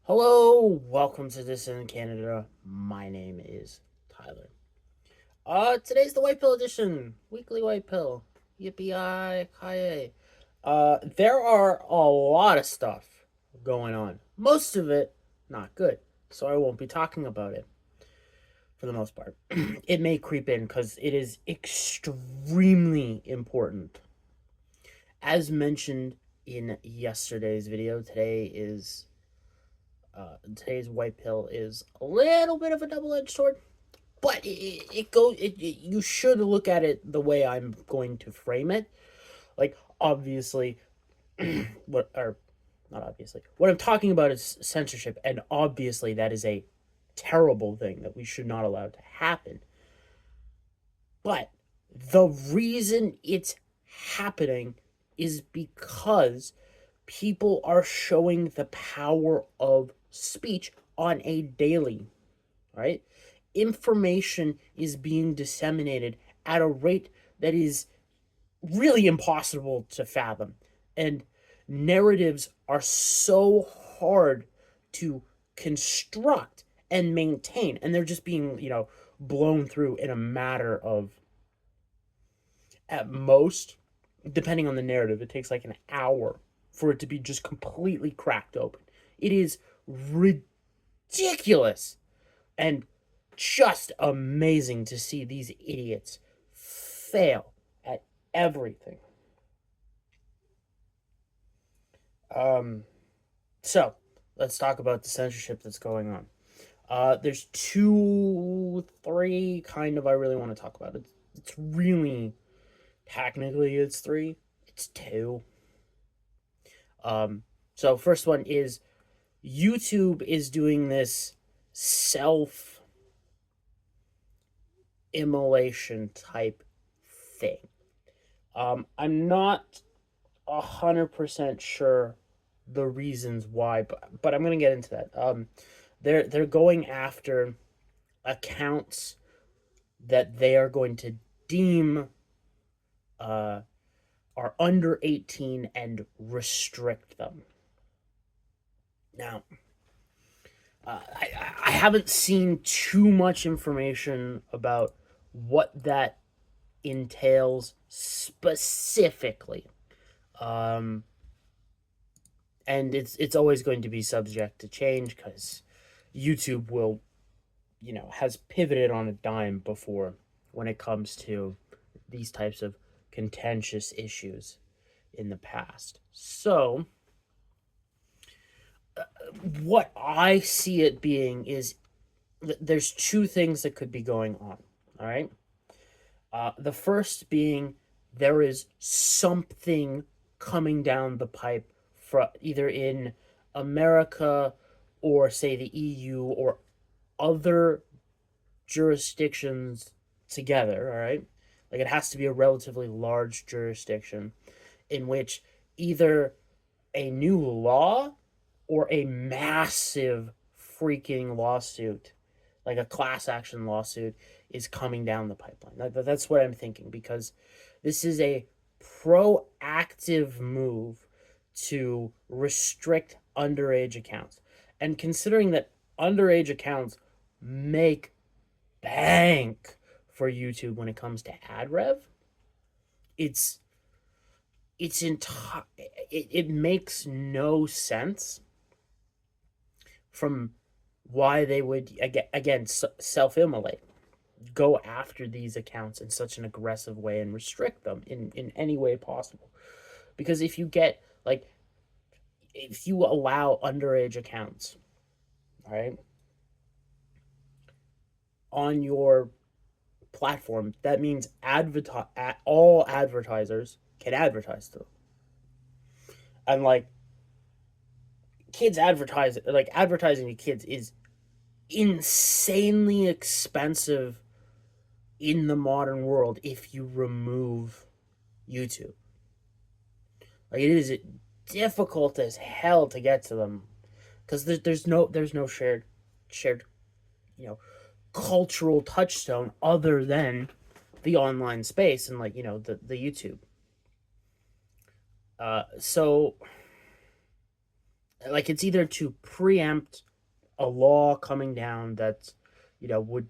Hello, welcome to Dissident Canada. My name is Tyler. Today's the White Pill edition, weekly White Pill. Yippee there are a lot of stuff going on. Most of it not good, so I won't be talking about it for the most part. It may creep in because it is extremely important. As mentioned in yesterday's video, today's white pill is a little bit of a double-edged sword, but you should look at it the way I'm going to frame it. Like, obviously, what or not obviously, what I'm talking about is censorship, and obviously that is a terrible thing that we should not allow to happen. But the reason it's happening is because people are showing the power of speech on a daily, right? Information is being disseminated at a rate that is really impossible to fathom. And narratives are so hard to construct and maintain. And they're just being, blown through in a matter of, at most, depending on the narrative, it takes like an hour for it to be just completely cracked open. It is ridiculous and just amazing to see these idiots fail at everything. So let's talk about the censorship that's going on. There's two, three kind of I really want to talk about. It's really technically it's three. It's two. So first one is YouTube is doing this self immolation type thing. I'm not 100% sure the reasons why, but I'm gonna get into that. They're going after accounts that they are going to deem are under 18 and restrict them. Now, I haven't seen too much information about what that entails specifically. And it's always going to be subject to change because YouTube will, has pivoted on a dime before when it comes to these types of contentious issues in the past. So, what I see it being is there's two things that could be going on. All right. The first being there is something coming down the pipe from either in America or say the EU or other jurisdictions together. All right. Like it has to be a relatively large jurisdiction in which either a new law or a massive freaking lawsuit, like a class action lawsuit, is coming down the pipeline. That's what I'm thinking because this is a proactive move to restrict underage accounts. And considering that underage accounts make bank for YouTube when it comes to ad rev, it makes no sense from why they would again self-immolate, go after these accounts in such an aggressive way and restrict them in any way possible. Because if you allow underage accounts, right, on your platform, that means all advertisers can advertise to them. And advertising to kids is insanely expensive in the modern world if you remove YouTube. Like it is difficult as hell to get to them because there's no shared cultural touchstone other than the online space and the YouTube. So like it's either to preempt a law coming down that would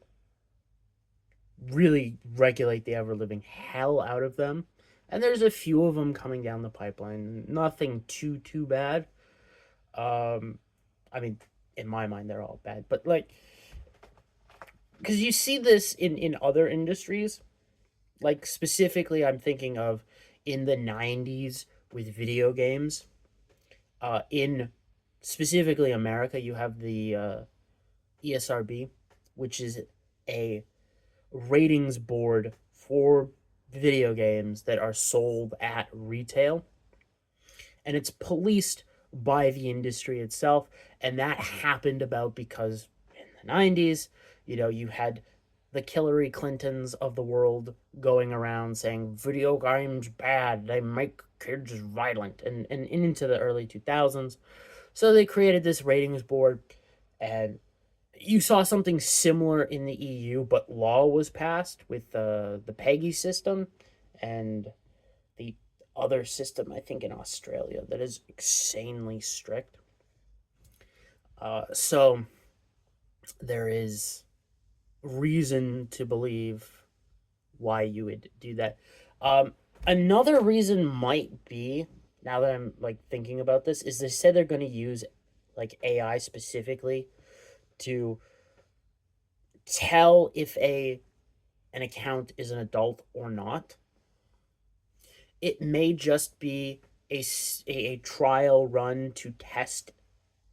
really regulate the ever living hell out of them. And there's a few of them coming down the pipeline. Nothing too bad. Um, I mean, in my mind, they're all bad. But like, because you see this in other industries, like specifically, I'm thinking of in the '90s with video games. In specifically America, you have the ESRB, which is a ratings board for video games that are sold at retail, and it's policed by the industry itself. And that happened about because in the '90s, you had the Hillary Clintons of the world going around saying video games bad, they make kids violent, and into the early 2000s. So they created this ratings board, and you saw something similar in the EU, but law was passed with the PEGI system and the other system, I think, in Australia that is insanely strict. So there is reason to believe why you would do that. Another reason might be, now that I'm like thinking about this, is they said they're going to use like AI specifically to tell if an account is an adult or not. It may just be a trial run to test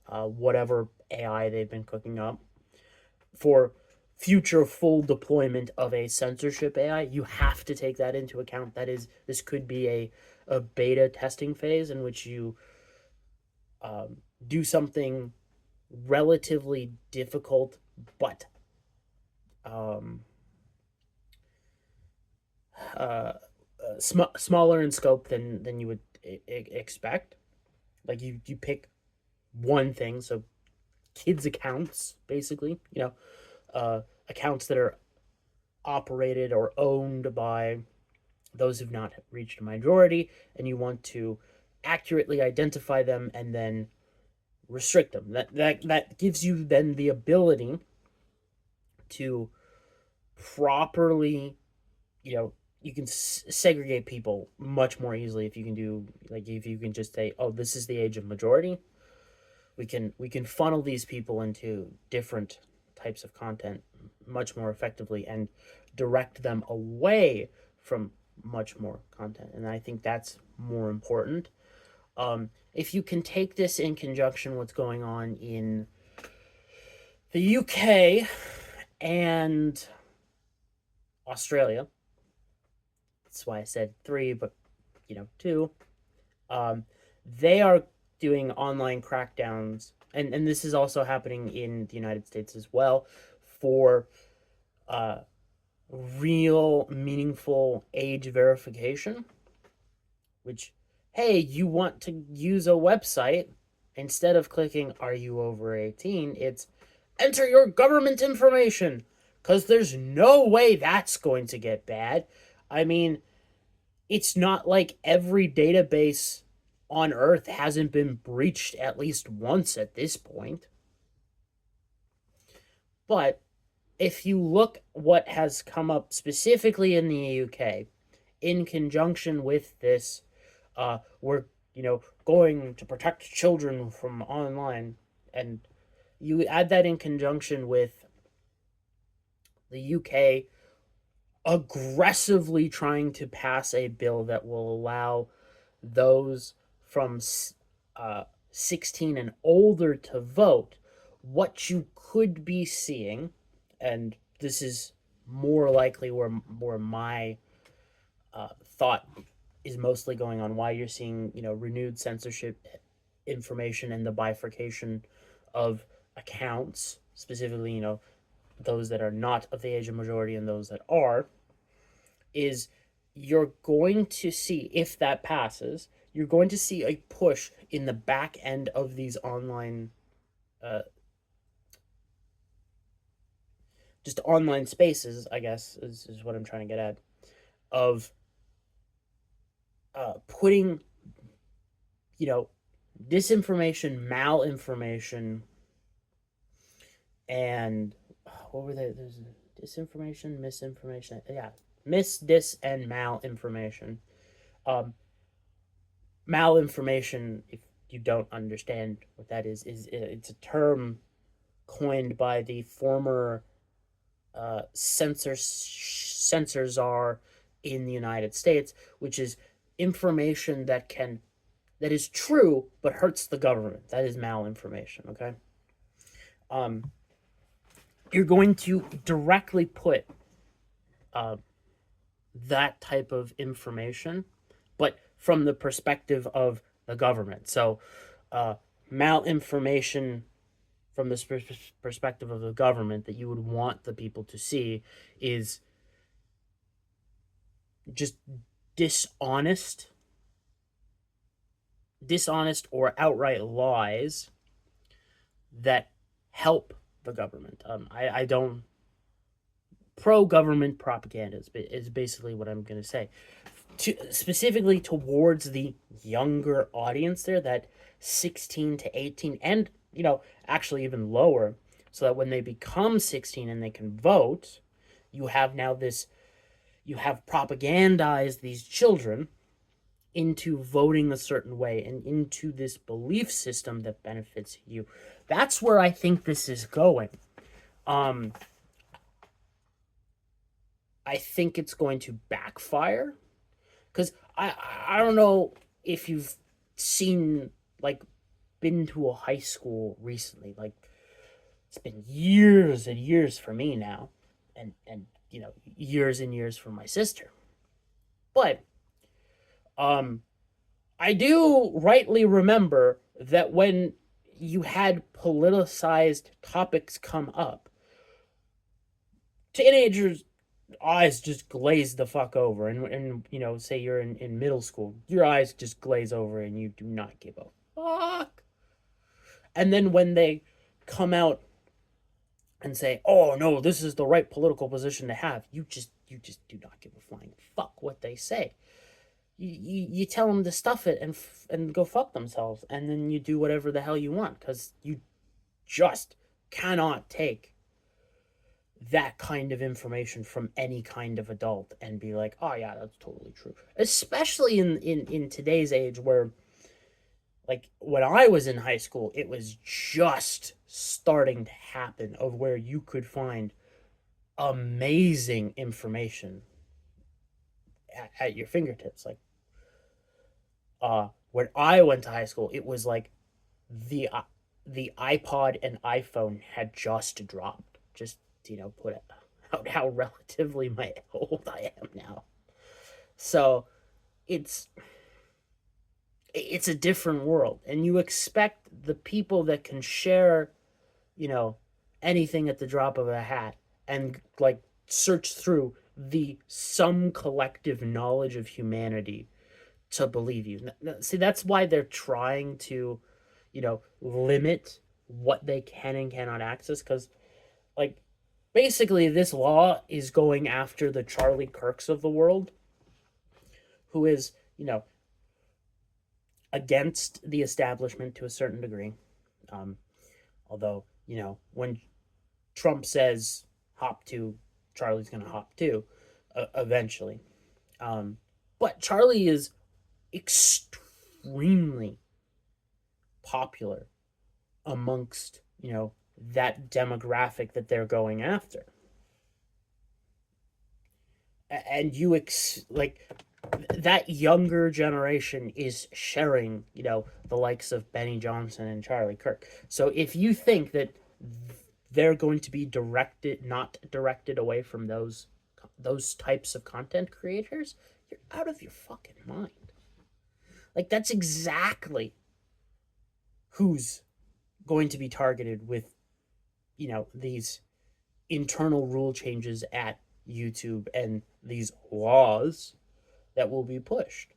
whatever AI they've been cooking up for future full deployment of a censorship AI. You have to take that into account. That is, this could be a beta testing phase in which you do something relatively difficult, but um, smaller in scope than you would expect. Like you pick one thing, so kids accounts basically, accounts that are operated or owned by those who've not reached a majority, and you want to accurately identify them and then restrict them. That gives you then the ability to properly, you can segregate people much more easily if you can do, like, if you can just say, oh, this is the age of majority. We can funnel these people into different types of content much more effectively and direct them away from much more content. And I think that's more important. If you can take this in conjunction with what's going on in the UK and Australia, that's why I said three, but two. They are doing online crackdowns, and this is also happening in the United States as well, for uh, real, meaningful age verification. Which, hey, you want to use a website, instead of clicking, are you over 18, it's enter your government information. Because there's no way that's going to get bad. I mean, it's not like every database on Earth hasn't been breached at least once at this point. But if you look what has come up specifically in the UK in conjunction with this, we're going to protect children from online, and you add that in conjunction with the UK aggressively trying to pass a bill that will allow those from 16 and older to vote, what you could be seeing, and this is more likely where my thought is mostly going on, why you're seeing renewed censorship information and the bifurcation of accounts, specifically those that are not of the age of majority and those that are, is you're going to see, if that passes, you're going to see a push in the back end of these online, just online spaces, I guess, is what I'm trying to get at, of putting, disinformation, malinformation, and what were they? There's disinformation, misinformation. Yeah, dis, and malinformation. Um, Malinformation, if you don't understand what that is it's a term coined by the former censors are in the United States, which is information that is true but hurts the government. That is malinformation. Okay, um, you're going to directly put uh, that type of information, but from the perspective of the government. So, malinformation from the perspective of the government that you would want the people to see is just dishonest, or outright lies that help the government. I don't pro-government propaganda is basically what I'm going to say. Specifically towards the younger audience there, that 16 to 18, and actually even lower, so that when they become 16 and they can vote, you have propagandized these children into voting a certain way and into this belief system that benefits you. That's where I think this is going. I think it's going to backfire, because I don't know if you've seen, like, been to a high school recently. Like, it's been years and years for me now, and years and years for my sister. But I do rightly remember that when you had politicized topics come up, teenagers' eyes just glaze the fuck over. And say you're in middle school, your eyes just glaze over and you do not give a fuck. And then when they come out and say, "Oh no, this is the right political position to have," you just do not give a flying fuck what they say. You tell them to stuff it and go fuck themselves, and then you do whatever the hell you want, because you just cannot take that kind of information from any kind of adult and be like, "Oh yeah, that's totally true." Especially in today's age, where, like, when I was in high school, it was just starting to happen, of where you could find amazing information at your fingertips. Like, when I went to high school, it was like the iPod and iPhone had just dropped. Just put out how relatively old I am now. So it's a different world, and you expect the people that can share, anything at the drop of a hat, and, like, search through the some collective knowledge of humanity to believe you. See, that's why they're trying to, limit what they can and cannot access, because, like, basically this law is going after the Charlie Kirks of the world, who is, against the establishment to a certain degree. Although, when Trump says hop to, Charlie's going to hop to, eventually. But Charlie is extremely popular amongst, that demographic that they're going after. And like, that younger generation is sharing, the likes of Benny Johnson and Charlie Kirk. So if you think that they're going to be not directed away from those types of content creators, you're out of your fucking mind. Like, that's exactly who's going to be targeted with, these internal rule changes at YouTube and these laws that will be pushed.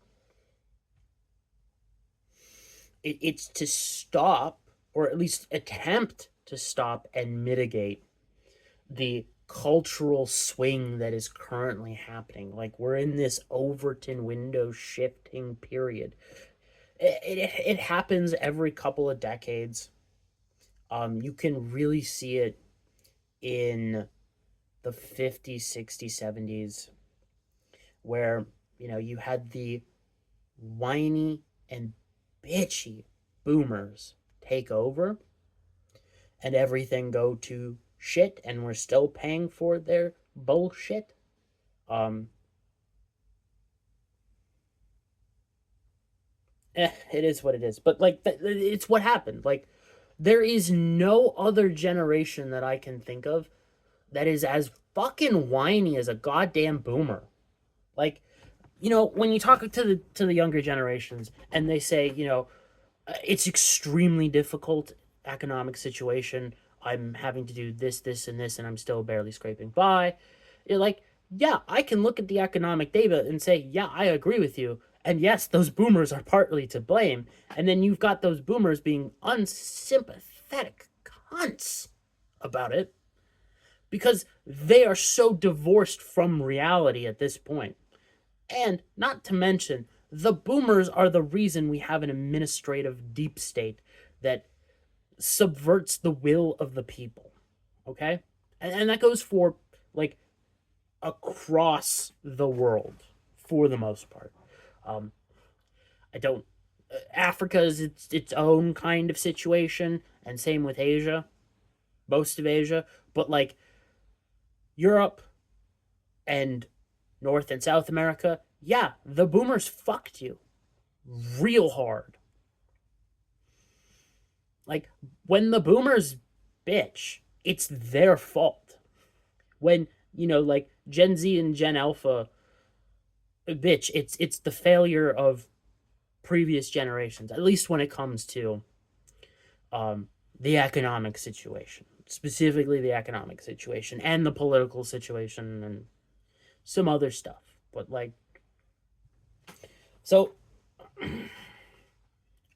It's to stop, or at least attempt to stop and mitigate the cultural swing that is currently happening. Like, we're in this Overton window shifting period. It happens every couple of decades. You can really see it in the 50s, 60s, 70s, where, you had the whiny and bitchy boomers take over and everything go to shit, and we're still paying for their bullshit. Um, it is what it is. But like, it's what happened. Like, there is no other generation that I can think of that is as fucking whiny as a goddamn boomer. Like, when you talk to the younger generations and they say, it's extremely difficult economic situation. I'm having to do this, this, and this, and I'm still barely scraping by. You're like, yeah, I can look at the economic data and say, yeah, I agree with you. And yes, those boomers are partly to blame. And then you've got those boomers being unsympathetic cunts about it because they are so divorced from reality at this point. And not to mention, the boomers are the reason we have an administrative deep state that subverts the will of the people. Okay? And that goes for, like, across the world for the most part. Um, I don't. Africa is its own kind of situation, and same with Asia, most of Asia. But, like, Europe and North and South America, yeah, the boomers fucked you real hard. Like, when the boomers bitch, it's their fault. When, like, Gen Z and Gen Alpha bitch, it's the failure of previous generations, at least when it comes to the economic situation, specifically the economic situation and the political situation and some other stuff. But, like, so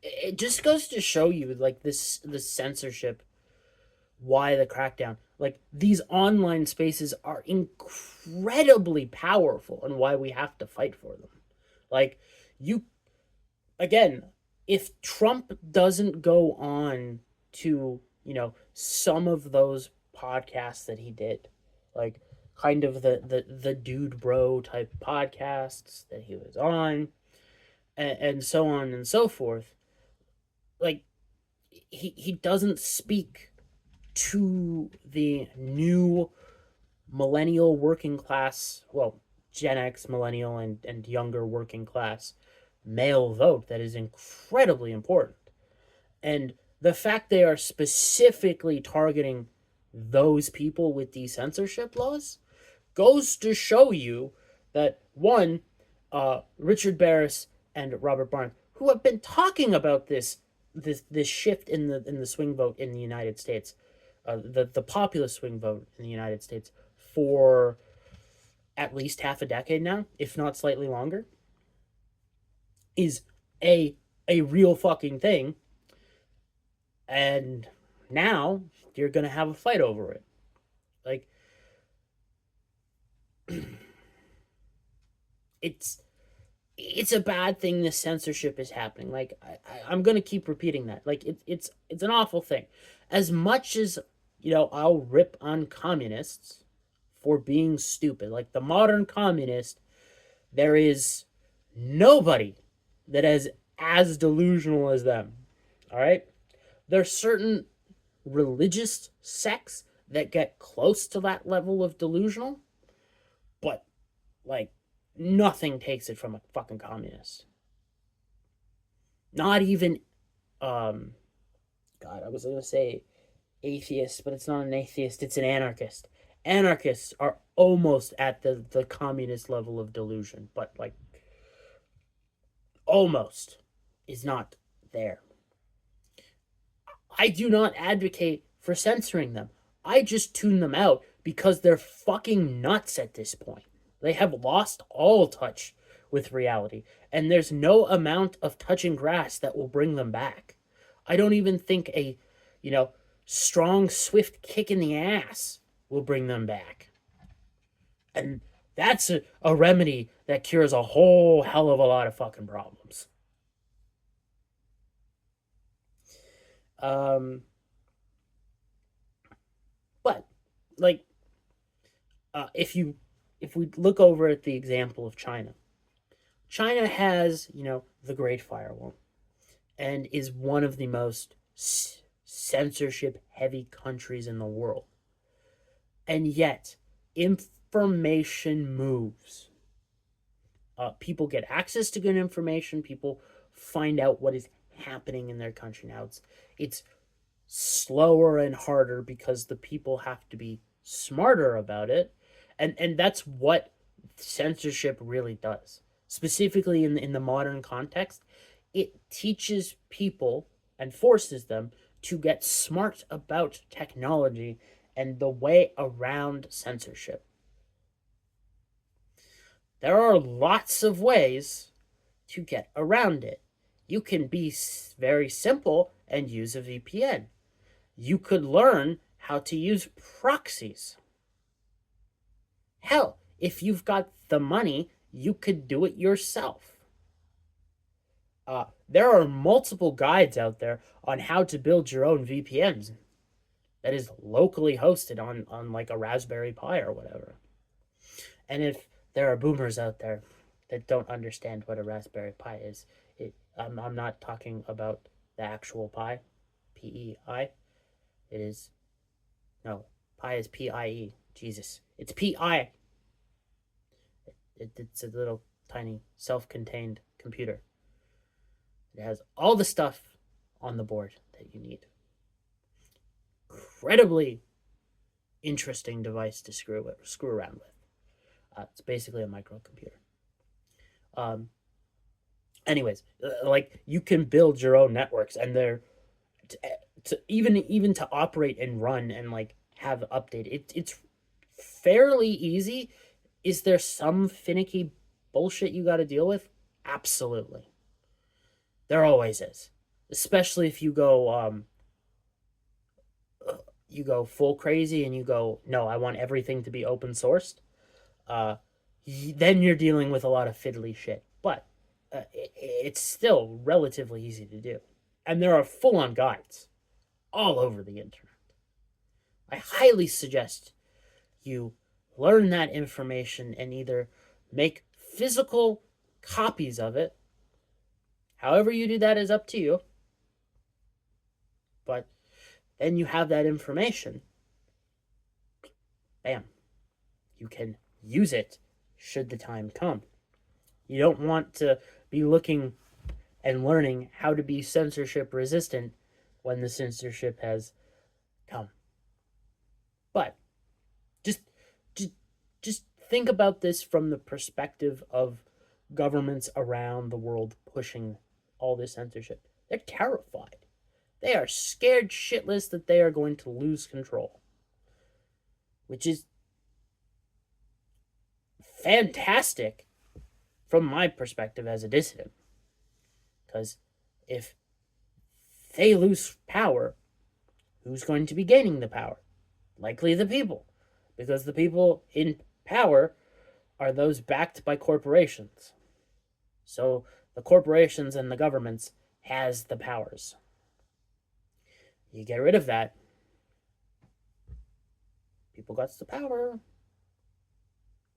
it just goes to show you, like, the censorship, why the crackdown, like, these online spaces are incredibly powerful, and why we have to fight for them. Like, you, again, if Trump doesn't go on to, some of those podcasts that he did, like, kind of the dude bro type podcasts that he was on, and so on and so forth, like, he doesn't speak to the new millennial working class, well, Gen X, millennial, and younger working class male vote that is incredibly important. And the fact they are specifically targeting those people with these censorship laws goes to show you that, one, Richard Barris and Robert Barnes, who have been talking about this shift in the swing vote in the United States, the populist swing vote in the United States, for at least half a decade now, if not slightly longer, is a real fucking thing. And now you're gonna have a fight over it. Like, it's a bad thing this censorship is happening. Like, I'm gonna keep repeating that. Like, it's an awful thing. As much as, I'll rip on communists for being stupid. Like, the modern communist, there is nobody that is as delusional as them. All right? There's certain religious sects that get close to that level of delusional, but, like, nothing takes it from a fucking communist. Not even, God, I was gonna say atheist, but it's not an atheist, it's an anarchist. Anarchists are almost at the communist level of delusion, but, like, almost is not there. I do not advocate for censoring them. I just tune them out because they're fucking nuts at this point. They have lost all touch with reality, and there's no amount of touching grass that will bring them back. I don't even think a, strong, swift kick in the ass will bring them back. And that's a remedy that cures a whole hell of a lot of fucking problems. Um, but like, if you if we look over at the example of China, China has, the Great Firewall and is one of the most censorship heavy countries in the world. And yet, information moves. People get access to good information. People find out what is happening in their country. Now, it's slower and harder because the people have to be smarter about it, and that's what censorship really does. Specifically in the modern context, it teaches people and forces them to get smart about technology and the way around censorship. There are lots of ways to get around it. You can be very simple and use a VPN. You could learn how to use proxies. Hell, if you've got the money, you could do it yourself. There are multiple guides out there on how to build your own VPNs that is locally hosted on like a Raspberry Pi or whatever. And if there are boomers out there that don't understand what a Raspberry Pi is, I'm not talking about the actual Pi, PEI. It is, no, Pi is PIE. Jesus, it's PI. It's a little tiny self-contained computer. It has all the stuff on the board that you need. Incredibly interesting device to screw around with. It's basically a microcomputer. Um, anyways, like you can build your own networks, and they're even to operate and run and like have update. It's fairly easy. Is there some finicky bullshit you got to deal with? Absolutely. There always is. Especially if you go full crazy and you go, no, I want everything to be open sourced. Uh, then you're dealing with a lot of fiddly shit. But it's still relatively easy to do. And there are full on guides all over the internet. I highly suggest you learn that information and either make physical copies of it. However, you do that is up to you. But then you have that information. Bam. You can use it should the time come. You don't want to be looking and learning how to be censorship resistant when the censorship has come. But just just think about this from the perspective of governments around the world pushing all this censorship. They're terrified. They are scared shitless that they are going to lose control, which is fantastic from my perspective as a dissident. Because if they lose power, who's going to be gaining the power? Likely the people. Because the people in power are those backed by corporations. So the corporations and the governments has the powers. You get rid of that, people got the power.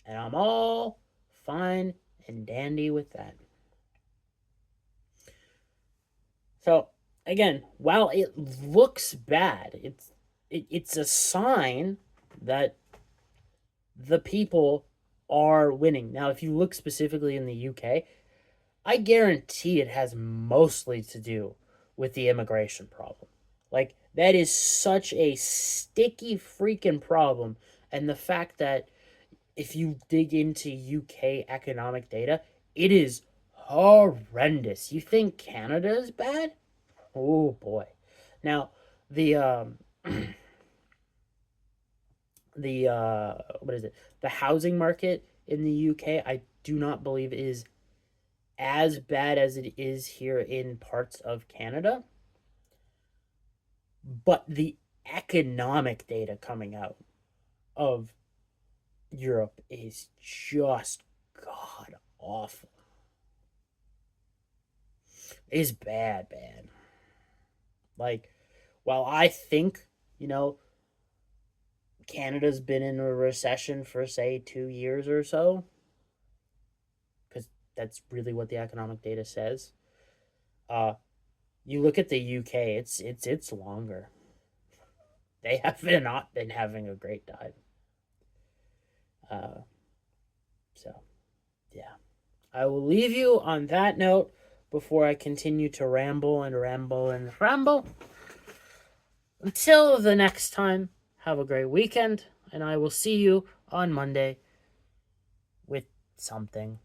And I'm all fine and dandy with that. So again, while it looks bad, it's a sign that the people are winning. Now, if you look specifically in the UK, I guarantee it has mostly to do with the immigration problem. Like, that is such a sticky freaking problem. And the fact that if you dig into UK economic data, it is horrendous. You think Canada is bad? Oh boy. Now, the what is it? The housing market in the UK, I do not believe is as bad as it is here in parts of Canada. But the economic data coming out of Europe is just god awful. It's bad. Like, while I think, you know, Canada's been in a recession for, say, 2 years or so, because that's really what the economic data says. Uh, you look at the UK, it's longer. They have not been having a great time. Uh, so, yeah. I will leave you on that note before I continue to ramble and ramble and ramble. Until the next time, have a great weekend, and I will see you on Monday with something.